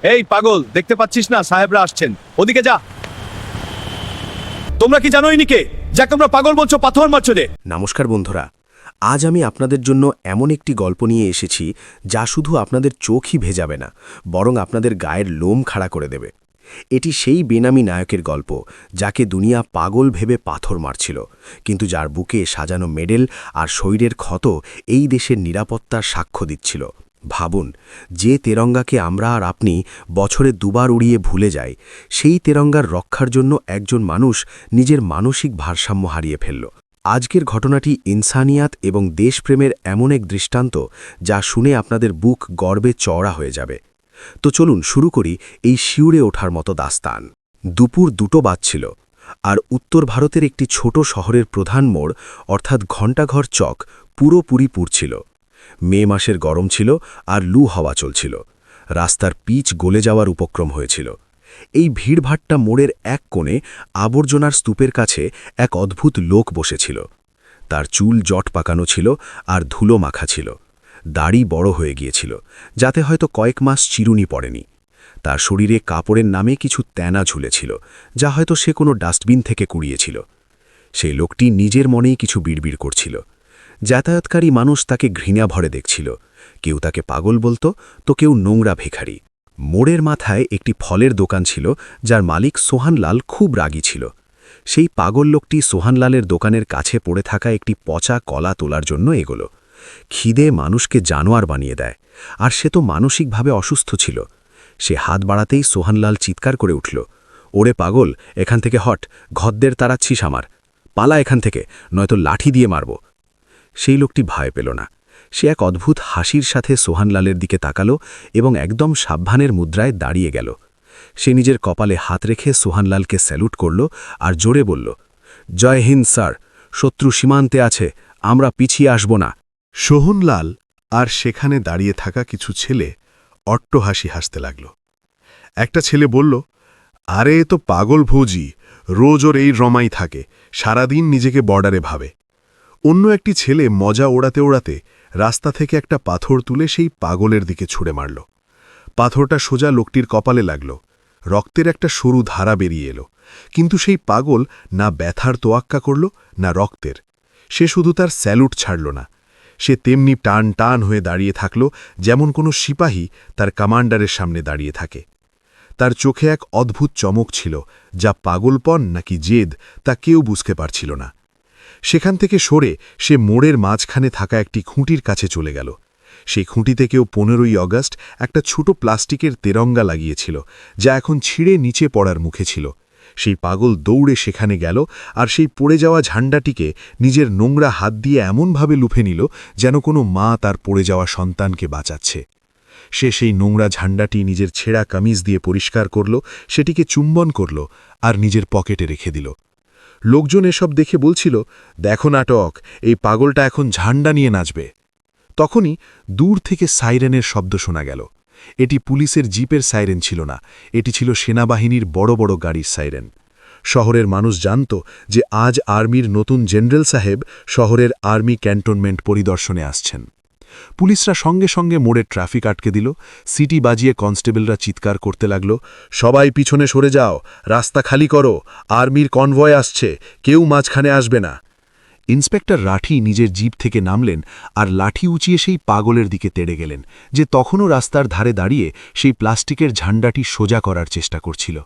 এই পাগল, দেখতে পাচ্ছিস না সাহেবরা আসছেন? ওদিকে যা। তোমরা কি জানো ইনি কে, যাকে তোমরা পাগল বলছো, পাথর মারছো রে? নমস্কার বন্ধুরা, আজ আমি আপনাদের জন্য এমন একটি গল্প নিয়ে এসেছি যা শুধু আপনাদের চোখই ভেজাবে না, বরং আপনাদের গায়ের লোম খাড়া করে দেবে। এটি সেই বেনামি নায়কের গল্প যাকে দুনিয়া পাগল ভেবে পাথর মারছিল, কিন্তু যার বুকে সাজানো মেডেল আর শরীরের ক্ষত এই দেশের নিরাপত্তার সাক্ষ্য দিচ্ছিল। ভাবুন, যে তেরঙ্গাকে আমরা আর আপনি বছরে দুবার উড়িয়ে ভুলে যাই, সেই তেরঙ্গার রক্ষার জন্য একজন মানুষ নিজের মানসিক ভারসাম্য হারিয়ে ফেলল। আজকের ঘটনাটি ইনসানিয়াত এবং দেশপ্রেমের এমন এক দৃষ্টান্ত যা শুনে আপনাদের বুক গর্বে চওড়া হয়ে যাবে। তো চলুন শুরু করি এই শিউরে ওঠার মতো দাস্তান। দুপুর 2টো বাজছিল, আর উত্তর ভারতের একটি ছোট শহরের প্রধান মোড় অর্থাৎ ঘণ্টাঘর চক পুরোপুরি পুড়ছিল। মে মাসের গরম ছিল আর লু হাওয়া চলছিল। রাস্তার পিচ গলে যাওয়ার উপক্রম হয়েছিল। এই ভিড়ভাট্টা মোড়ের এক কোণে আবর্জনার স্তূপের কাছে এক অদ্ভুত লোক বসেছিল। তার চুল জট পাকানো ছিল আর ধুলো মাখা ছিল। দাড়ি বড় হয়ে গিয়েছিল, যাতে হয়তো কয়েক মাস চিরুনি পড়েনি। তার শরীরে কাপড়ের নামে কিছু তেনা ঝুলেছিল, যা হয়তো সে কোনো ডাস্টবিন থেকে কুড়িয়েছিল। সেই লোকটি নিজের মনেই কিছু বিড়বিড় করছিল। যাতায়াতকারী মানুষ তাকে ঘৃণা ভরে দেখছিল। কেউ তাকে পাগল বলত, তো কেউ নোংরা ভিখারি। মোড়ের মাথায় একটি ফলের দোকান ছিল, যার মালিক সোহানলাল খুব রাগী ছিল। সেই পাগল লোকটি সোহানলালের দোকানের কাছে পড়ে থাকা একটি পচা কলা তোলার জন্য এগোল। খিদে মানুষকে জানোয়ার বানিয়ে দেয়, আর সে তো মানসিকভাবে অসুস্থ ছিল। সে হাত বাড়াতেই সোহানলাল চিৎকার করে উঠল, ওরে পাগল, এখান থেকে হট, ঘদ্দের তাড়াচ্ছিস আমার, পালা এখান থেকে, নয়তো লাঠি দিয়ে মারব। সেই লোকটি ভয় পেল না। সে এক অদ্ভুত হাসির সাথে সোহানলালের দিকে তাকালো এবং একদম সাবধানের মুদ্রায় দাঁড়িয়ে গেল। সে নিজের কপালে হাত রেখে সোহানলালকে স্যালুট করল আর জোরে বলল, জয় হিন্দ স্যার, শত্রু সীমান্তে আছে, আমরা পিছিয়ে আসব না। সোহনলাল আর সেখানে দাঁড়িয়ে থাকা কিছু ছেলে অট্টহাসি হাসতে লাগল। একটা ছেলে বলল, আরে এ তো পাগল ভৌজি, রোজ ওর এই রমাই থাকে, সারাদিন নিজেকে বর্ডারে ভাবে। অন্য একটি ছেলে মজা ওড়াতে ওড়াতে রাস্তা থেকে একটা পাথর তুলে সেই পাগলের দিকে ছুঁড়ে মারল। পাথরটা সোজা লোকটির কপালে লাগল। রক্তের একটা সরু ধারা বেরিয়ে এলো, কিন্তু সেই পাগল না ব্যথার তোয়াক্কা করল না রক্তের। সে শুধু তার স্যালুট ছাড়ল না, সে তেমনি টান টান হয়ে দাঁড়িয়ে থাকল, যেমন কোনো সিপাহী তার কমান্ডারের সামনে দাঁড়িয়ে থাকে। তার চোখে এক অদ্ভুত চমক ছিল, যা পাগলপন নাকি জেদ তা কেউ বুঝতে পারছিল না। সেখান থেকে সরে সে মোড়ের মাঝখানে থাকা একটি খুঁটির কাছে চলে গেল। সেই খুঁটিতে কেউ 15ই অগাস্ট একটা ছোট প্লাস্টিকের তেরঙ্গা লাগিয়েছিল, যা এখন ছিঁড়ে নিচে পড়ার মুখে ছিল। সেই পাগল দৌড়ে সেখানে গেল আর সেই পড়ে যাওয়া ঝান্ডাটিকে নিজের নোংরা হাত দিয়ে এমনভাবে লুফে নিল, যেন কোনো মা তার পড়ে যাওয়া সন্তানকে বাঁচাচ্ছে। সে সেই নোংরা ঝান্ডাটি নিজের ছেঁড়া কামিজ দিয়ে পরিষ্কার করল, সেটিকে চুম্বন করল আর নিজের পকেটে রেখে দিল। লোকজন এসব দেখে বলছিল, দেখো নাটক, এই পাগলটা এখন ঝান্ডা নিয়ে নাচবে। তখনই দূর থেকে সাইরেনের শব্দ শোনা গেল। এটি পুলিশের জিপের সাইরেন ছিল না, এটি ছিল সেনাবাহিনীর বড় বড় গাড়ির সাইরেন। শহরের মানুষ জানত যে আজ আর্মির নতুন জেনারেল সাহেব শহরের আর্মি ক্যান্টনমেন্ট পরিদর্শনে আসছেন। পুলিশরা সঙ্গে সঙ্গে মোড়ের ট্রাফিক আটকে দিল। সিটি বাজিয়ে কনস্টেবলরা চিৎকার করতে লাগল, সবাই পিছনে সরে যাও, রাস্তা খালি করো, আর্মির কনভয় আসছে, কেউ মাঝখানে আসবে না। ইন্সপেক্টর রাঠি নিজের জিপ থেকে নামলেন আর লাঠি উঁচিয়ে সেই পাগলের দিকে তেড়ে গেলেন, যে তখনও রাস্তার ধারে দাঁড়িয়ে সেই প্লাস্টিকের ঝান্ডাটি সোজা করার চেষ্টা করছিল।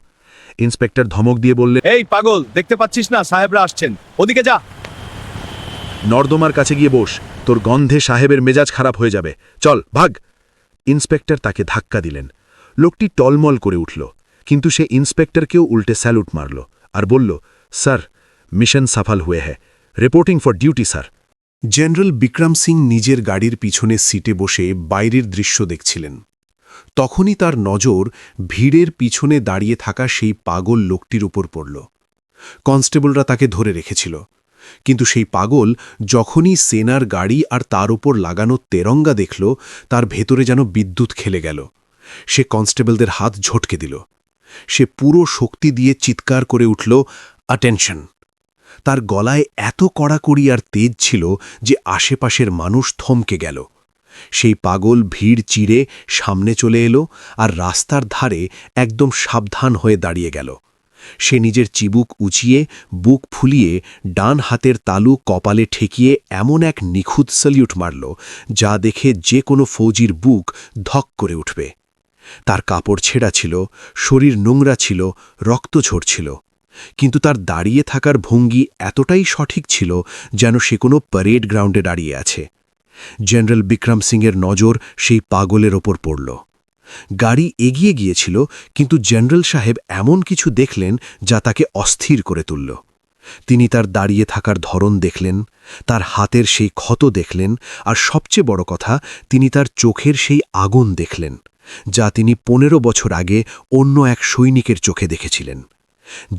ইন্সপেক্টর ধমক দিয়ে বললেন, এই পাগল, দেখতে পাচ্ছিস না সাহেবরা আসছেন? ওদিকে যা। নর্দমার কাছে গিয়ে বস, তোর গন্ধে সাহেবের মেজাজ খারাপ হয়ে যাবে, চল ভাগ। ইন্সপেক্টর তাকে ধাক্কা দিলেন। লোকটি টলমল করে উঠল, কিন্তু সে ইন্সপেক্টরকেও উল্টে স্যালুট মারল আর বলল, স্যার, মিশন সফল হুয়ে হ্যায়, reporting for duty sir. General Vikram Singh নিজের গাড়ির পিছনে সিটে বসে বাইরের দৃশ্য দেখছিলেন। তখনই তার নজর ভিড়ের পিছনে দাঁড়িয়ে থাকা সেই পাগল লোকটির উপর পড়ল। কনস্টেবলরা তাকে ধরে রেখেছিল, কিন্তু সেই পাগল যখনই সেনার গাড়ি আর তার উপর লাগানো তেরঙ্গা দেখল, তার ভেতরে যেন বিদ্যুৎ খেলে গেল। সে কনস্টেবলদের হাত ঝটকে দিল। সে পুরো শক্তি দিয়ে চিৎকার করে উঠল, অ্যাটেনশন। তার গলায় এত কড়াকড়ি আর তেজ ছিল যে আশেপাশের মানুষ থমকে গেল। সেই পাগল ভিড় চিরে সামনে চলে এলো আর রাস্তার ধারে একদম সাবধান হয়ে দাঁড়িয়ে গেল। সে নিজের চিবুক উঁচিয়ে বুক ফুলিয়ে ডান হাতের তালু কপালে ঠেকিয়ে এমন এক নিখুঁত স্যালিউট মারল, যা দেখে যে কোনো ফৌজির বুক ধক করে উঠবে। তার কাপড় ছেঁড়া ছিল, শরীর নোংরা ছিল, রক্ত ঝরছিল, কিন্তু তার দাঁড়িয়ে থাকার ভঙ্গি এতটাই সঠিক ছিল যেন সে কোনো প্যারেড গ্রাউন্ডে দাঁড়িয়ে আছে। জেনারেল বিক্রম সিংয়ের নজর সেই পাগলের ওপর পড়ল। গাড়ি এগিয়ে গিয়েছিল, কিন্তু জেনারেল সাহেব এমন কিছু দেখলেন যা তাকে অস্থির করে তুলল। তিনি তার দাঁড়িয়ে থাকার ধরন দেখলেন, তার হাতের সেই ক্ষত দেখলেন, আর সবচেয়ে বড় কথা, তিনি তার চোখের সেই আগুন দেখলেন, যা তিনি 15 বছর আগে অন্য এক সৈনিকের চোখে দেখেছিলেন।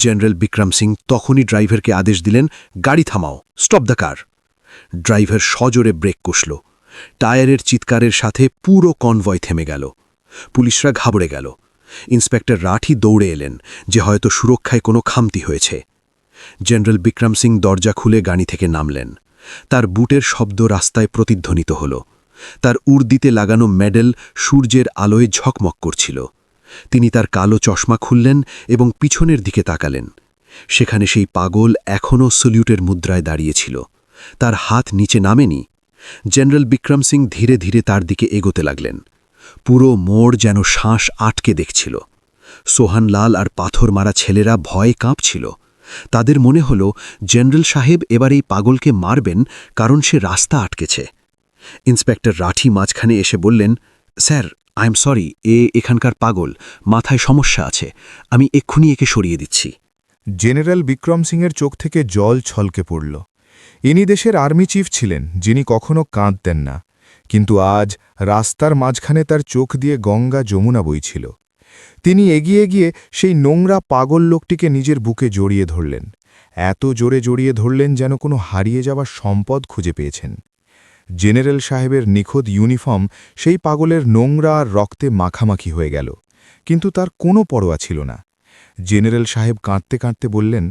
জেনারেল বিক্রম সিং তখনই ড্রাইভারকে আদেশ দিলেন, গাড়ি থামাও, স্টপ দ্য কার। ড্রাইভার সজোরে ব্রেক কষল। টায়ারের চিৎকারের সাথে পুরো কনভয় থেমে গেল। পুলিশরা ঘাবড়ে গেল। ইন্সপেক্টর রাঠি দৌড়ে এলেন যে হয়তো সুরক্ষায় কোনো খামতি হয়েছে। জেনারেল বিক্রম সিং দরজা খুলে গাড়ি থেকে নামলেন। তার বুটের শব্দ রাস্তায় প্রতিধ্বনিত হল। তার উর্দিতে লাগানো মেডেল সূর্যের আলোয় ঝকমক করছিল। তিনি তার কালো চশমা খুললেন এবং পিছনের দিকে তাকালেন। সেখানে সেই পাগল এখনও স্যালিউটের মুদ্রায় দাঁড়িয়েছিল। তার হাত নিচে নামেনি। জেনারেল বিক্রম সিং ধীরে ধীরে তার দিকে এগোতে লাগলেন। পুরো মোড় যেন শ্বাস আটকে দেখছিল। সোহানলাল আর পাথর মারা ছেলেরা ভয়ে কাঁপছিল। তাদের মনে হল জেনারেল সাহেব এবার এই পাগলকে মারবেন, কারণ সে রাস্তা আটকেছে। ইন্সপেক্টর রাঠি মাঝখানে এসে বললেন, স্যার, আই এম সরি, এখানকার পাগল, মাথায় সমস্যা আছে, আমি এক্ষুনি একে সরিয়ে দিচ্ছি। জেনারেল বিক্রম সিংয়ের চোখ থেকে জল ছলকে পড়ল। ইনি দেশের আর্মি চিফ ছিলেন, যিনি কখনো কাঁদতেন না, কিন্তু আজ রাস্তার মাঝখানে তার চোখ দিয়ে গঙ্গা যমুনা বইছিল। তিনি এগিয়ে গিয়ে সেই নোংরা পাগল লোকটিকে নিজের বুকে জড়িয়ে ধরলেন, এত জোরে জড়িয়ে ধরলেন যেন কোনো হারিয়ে যাওয়া সম্পদ খুঁজে পেয়েছেন। জেনারেল সাহেবের নিখুঁত ইউনিফর্ম সেই পাগলের নোংরা আর রক্তে মাখামাখি হয়ে গেল, কিন্তু তার কোনো পরোয়া ছিল না। জেনারেল সাহেব কাঁদতে কাঁদতে বললেন,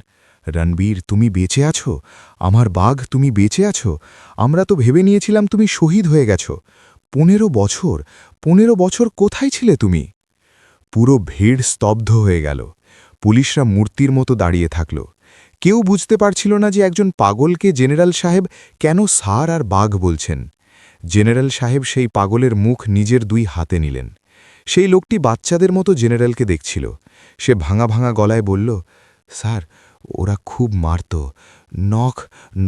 রণবীর, তুমি বেঁচে আছো? আমার বাঘ, তুমি বেঁচে আছো? আমরা তো ভেবে নিয়েছিলাম তুমি শহীদ হয়ে গেছ। 15 বছর কোথায় ছিলে তুমি? পুরো ভিড় স্তব্ধ হয়ে গেল। পুলিশরা মূর্তির মতো দাঁড়িয়ে থাকল। কেউ বুঝতে পারছিল না যে একজন পাগলকে জেনারেল সাহেব কেন স্যার আর বাঘ বলছেন। জেনারেল সাহেব সেই পাগলের মুখ নিজের 2 হাতে নিলেন। সেই লোকটি বাচ্চাদের মতো জেনারেলকে দেখছিল। সে ভাঙা ভাঙা গলায় বলল, স্যার, ওরা খুব মারত,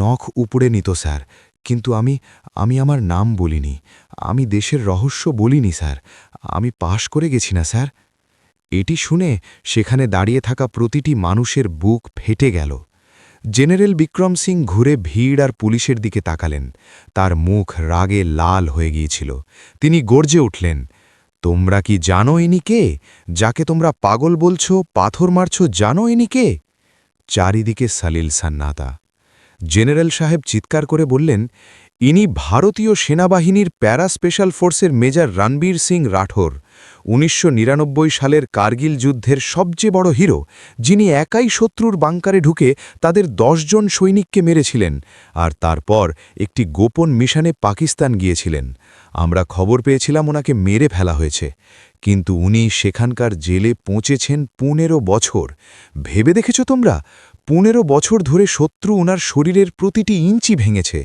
নখ উপড়ে নিত স্যার, কিন্তু আমি আমার নাম বলিনি, আমি দেশের রহস্য বলিনি স্যার, আমি পাশ করে গেছি না স্যার। এটি শুনে সেখানে দাঁড়িয়ে থাকা প্রতিটি মানুষের বুক ফেটে গেল। জেনারেল বিক্রম সিং ঘুরে ভিড় আর পুলিশের দিকে তাকালেন। তার মুখ রাগে লাল হয়ে গিয়েছিল। তিনি গর্জে উঠলেন, তোমরা কি জানো ইনি কে? যাকে তোমরা পাগল বলছো, পাথর মারছো, জানো ইনি কে? চারিদিকে সলিল সান্নাতা। জেনারেল সাহেব চিৎকার করে বললেন, ইনি ভারতীয় সেনাবাহিনীর প্যারা স্পেশাল ফোর্সের মেজর রণবীর সিং রাঠোর, 1999 সালের কার্গিল যুদ্ধের সবচেয়ে বড় হিরো, যিনি একাই শত্রুর বাংকারে ঢুকে তাদের 10 জন সৈনিককে মেরেছিলেন আর তারপর একটি গোপন মিশনে পাকিস্তান গিয়েছিলেন। আমরা খবর পেয়েছিলাম ওনাকে মেরে ফেলা হয়েছে, কিন্তু উনি সেখানকার জেলে পৌঁছেছেন 15 বছর। ভেবে দেখেছ তোমরা? 15 বছর ধরে শত্রু ওনার শরীরের প্রতিটি ইঞ্চি ভেঙেছে,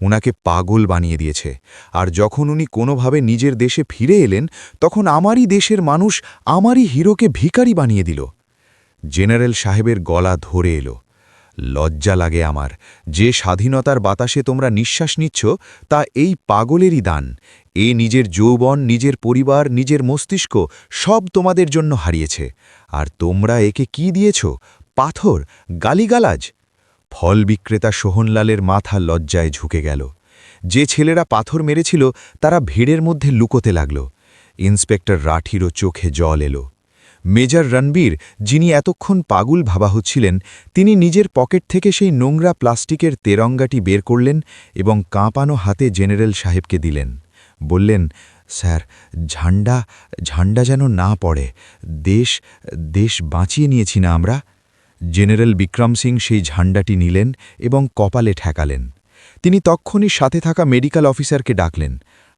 ওনাকে পাগল বানিয়ে দিয়েছে। আর যখন উনি কোনোভাবে নিজের দেশে ফিরে এলেন, তখন আমারই দেশের মানুষ আমারই হিরোকে ভিখারি বানিয়ে দিল। জেনারেল সাহেবের গলা ধরে এলো। লজ্জা লাগে আমার, যে স্বাধীনতার বাতাসে তোমরা নিঃশ্বাস নিচ্ছ তা এই পাগলেরই দান। এ নিজের যৌবন, নিজের পরিবার, নিজের মস্তিষ্ক সব তোমাদের জন্য হারিয়েছে, আর তোমরা একে কি দিয়েছ? পাথর, গালিগালাজ। ফল বিক্রেতা সোহনলালের মাথা লজ্জায় ঝুঁকে গেল। যে ছেলেরা পাথর মেরেছিল তারা ভিড়ের মধ্যে লুকোতে লাগল। ইন্সপেক্টর রাঠিরও চোখে জল এলো। মেজর রণবীর, যিনি এতক্ষণ পাগল ভাবা হচ্ছিলেন, তিনি নিজের পকেট থেকে সেই নোংরা প্লাস্টিকের তেরঙ্গাটি বের করলেন এবং কাঁপানো হাতে জেনারেল সাহেবকে দিলেন। বললেন, স্যার, ঝান্ডা যেন না পড়ে, দেশ বাঁচিয়ে নিয়েছি না আমরা? জেনারেল বিক্রম সিং সেই ঝান্ডাটি নিলেন এবং কপালে ঠেকালেন। তিনি তক্ষুনি সাথে থাকা মেডিকেল অফিসারকে ডাকলেন।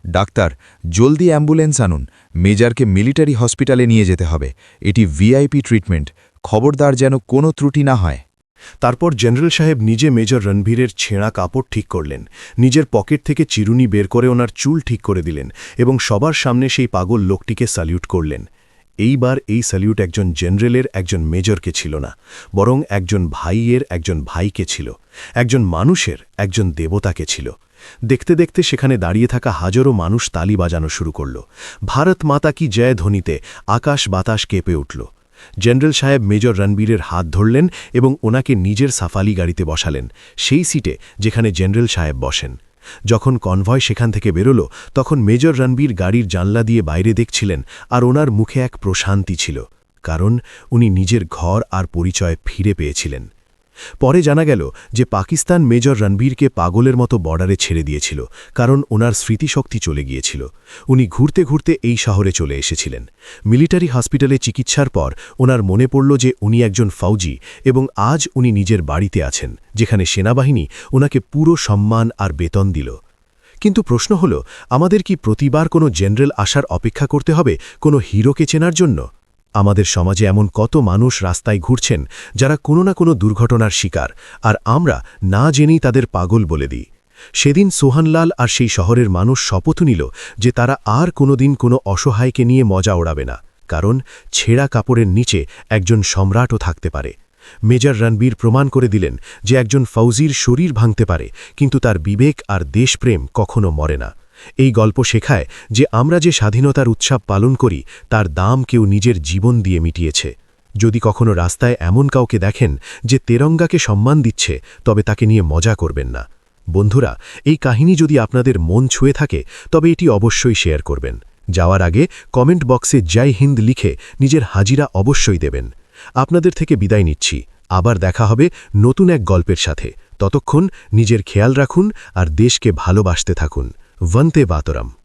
ডাক্তার, জলদি অ্যাম্বুলেন্স আনুন, মেজরকে মিলিটারি হসপিটালে নিয়ে যেতে হবে। এটি ভিআইপি ট্রিটমেন্ট, খবরদার যেন কোনো ত্রুটি না হয়। তারপর জেনারেল সাহেব নিজে মেজর রণবীরের ছেঁড়া কাপড় ঠিক করলেন, নিজের পকেট থেকে চিরুনি বের করে ওনার চুল ঠিক করে দিলেন এবং সবার সামনে সেই পাগল লোকটিকে স্যালিউট করলেন। এইবার এই স্যালিউট একজন জেনারেলের, একজন মেজরকে ছিল না, বরং একজন ভাইয়ের, একজন ভাইকে ছিল, একজন মানুষের, একজন দেবতাকে ছিল। দেখতে দেখতে সেখানে দাঁড়িয়ে থাকা হাজারো মানুষ তালি বাজানো শুরু করল। ভারত মাতা কি জয় ধ্বনিতে আকাশ বাতাস কেঁপে উঠল। জেনারেল সাহেব মেজর রণবীরের হাত ধরলেন এবং ওনাকে নিজের সাফালি গাড়িতে বসালেন, সেই সিটে যেখানে জেনারেল সাহেব বসেন। যখন কনভয় সেখান থেকে বেরোল, তখন মেজর রণবীর গাড়ির জানলা দিয়ে বাইরে দেখছিলেন, আর ওনার মুখে এক প্রশান্তি ছিল, কারণ উনি নিজের ঘর আর পরিচয় ফিরে পেয়েছিলেন। পরে জানা গেল যে পাকিস্তান মেজর রণবীরকে পাগলের মতো বর্ডারে ছেড়ে দিয়েছিল, কারণ ওনার স্মৃতিশক্তি চলে গিয়েছিল। উনি ঘুরতে ঘুরতে এই শহরে চলে এসেছিলেন। মিলিটারি হসপিটালে চিকিৎসার পর ওনার মনে পড়ল যে উনি একজন ফৌজি এবং আজ উনি নিজের বাড়িতে আছেন, যেখানে সেনাবাহিনী ওনাকে পুরো সম্মান আর বেতন দিল। কিন্তু প্রশ্ন হল, আমাদের কি প্রতিবার কোনো জেনারেল আসার অপেক্ষা করতে হবে কোনো হিরোকে চেনার জন্য? আমাদের সমাজে এমন কত মানুষ রাস্তায় ঘুরছেন যারা কোনো না কোনো দুর্ঘটনার শিকার, আর আমরা না জেনেই তাদের পাগল বলে দিই। সেদিন সোহানলাল আর সেই শহরের মানুষ শপথ নিল যে তারা আর কোনোদিন কোনো অসহায়কে নিয়ে মজা ওড়াবে না, কারণ ছেঁড়া কাপড়ের নিচে একজন সম্রাটও থাকতে পারে। মেজর রণবীর প্রমাণ করে দিলেন যে একজন ফৌজির শরীর ভাঙতে পারে, কিন্তু তার বিবেক আর দেশপ্রেম কখনো মরে না। এই গল্প শেখায় যে আমরা যে স্বাধীনতার উৎসব পালন করি তার দাম কেউ নিজের জীবন দিয়ে মিটিয়েছে। যদি কখনো রাস্তায় এমন কাউকে দেখেন যে তেরঙ্গাকে সম্মান দিচ্ছে, তবে তাকে নিয়ে মজা করবেন না। বন্ধুরা, এই কাহিনী যদি আপনাদের মন ছুঁয়ে থাকে তবে এটি অবশ্যই শেয়ার করবেন। যাওয়ার আগে কমেন্ট বক্সে জয় হিন্দ লিখে নিজের হাজিরা অবশ্যই দেবেন। আপনাদের থেকে বিদায় নিচ্ছি, আবার দেখা হবে নতুন এক গল্পের সাথে। ততক্ষণ নিজের খেয়াল রাখুন আর দেশকে ভালোবাসতে থাকুন। वंदे मातरम।